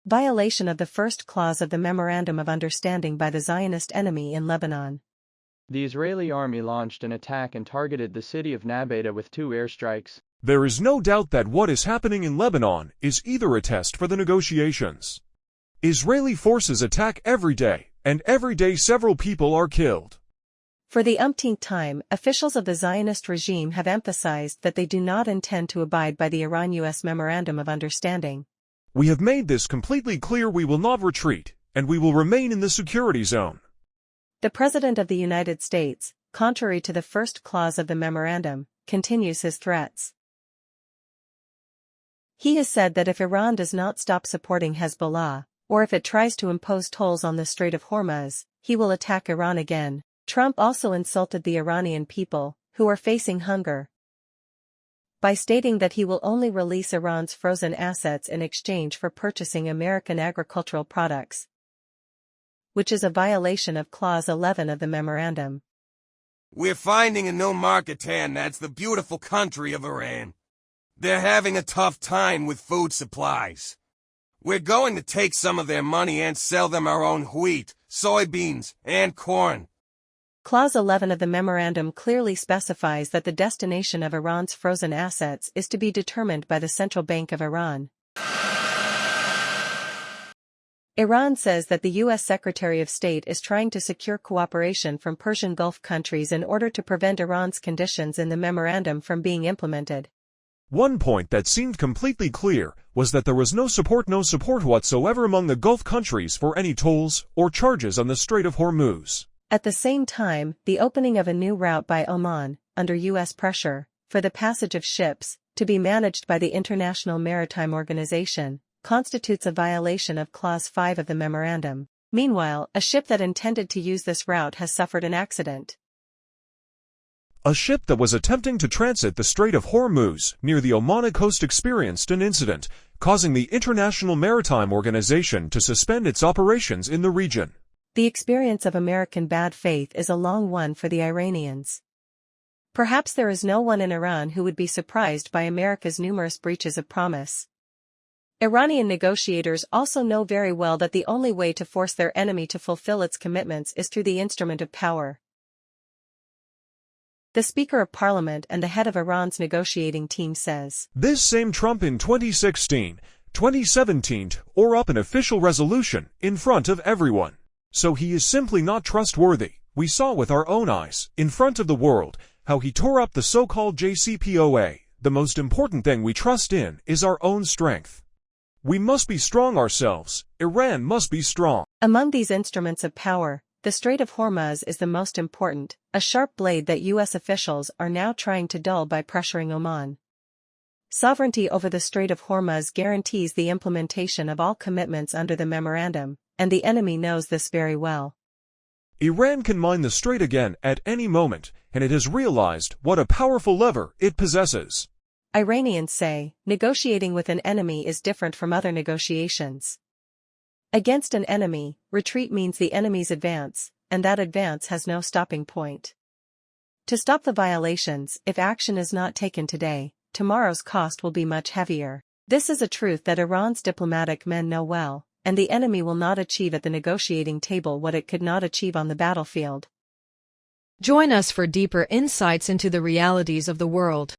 Violation of the first clause of the Memorandum of Understanding by the Zionist enemy in Lebanon. The Israeli army launched an attack and targeted the city of Nabata with 2 airstrikes. There is no doubt that what is happening in Lebanon is either a test for the negotiations. Israeli forces attack every day, and every day several people are killed. For the umpteenth time, officials of the Zionist regime have emphasized that they do not intend to abide by the Iran-US Memorandum of Understanding. We have made this completely clear. We will not retreat, and we will remain in the security zone. The President of the United States, contrary to the first clause of the memorandum, continues his threats. He has said that if Iran does not stop supporting Hezbollah, or if it tries to impose tolls on the Strait of Hormuz, he will attack Iran again. Trump also insulted the Iranian people, who are facing hunger, by stating that he will only release Iran's frozen assets in exchange for purchasing American agricultural products, which is a violation of Clause 11 of the memorandum. We're finding a new market, and that's the beautiful country of Iran. They're having a tough time with food supplies. We're going to take some of their money and sell them our own wheat, soybeans, and corn. Clause 11 of the memorandum clearly specifies that the destination of Iran's frozen assets is to be determined by the Central Bank of Iran. Iran says that the U.S. Secretary of State is trying to secure cooperation from Persian Gulf countries in order to prevent Iran's conditions in the memorandum from being implemented. One point that seemed completely clear was that there was no support whatsoever among the Gulf countries for any tolls or charges on the Strait of Hormuz. At the same time, the opening of a new route by Oman, under U.S. pressure, for the passage of ships, to be managed by the International Maritime Organization, constitutes a violation of Clause 5 of the memorandum. Meanwhile, a ship that intended to use this route has suffered an accident. A ship that was attempting to transit the Strait of Hormuz near the Oman coast experienced an incident, causing the International Maritime Organization to suspend its operations in the region. The experience of American bad faith is a long one for the Iranians. Perhaps there is no one in Iran who would be surprised by America's numerous breaches of promise. Iranian negotiators also know very well that the only way to force their enemy to fulfill its commitments is through the instrument of power. The Speaker of Parliament and the head of Iran's negotiating team says, "This same Trump in 2016, 2017 tore up an official resolution in front of everyone. So he is simply not trustworthy. We saw with our own eyes, in front of the world, how he tore up the so-called JCPOA. The most important thing we trust in is our own strength. We must be strong ourselves. Iran must be strong." Among these instruments of power, the Strait of Hormuz is the most important, a sharp blade that U.S. officials are now trying to dull by pressuring Oman. Sovereignty over the Strait of Hormuz guarantees the implementation of all commitments under the memorandum, and the enemy knows this very well. Iran can mine the strait again at any moment, and it has realized what a powerful lever it possesses. Iranians say, negotiating with an enemy is different from other negotiations. Against an enemy, retreat means the enemy's advance, and that advance has no stopping point. To stop the violations, if action is not taken today, tomorrow's cost will be much heavier. This is a truth that Iran's diplomatic men know well, and the enemy will not achieve at the negotiating table what it could not achieve on the battlefield. Join us for deeper insights into the realities of the world.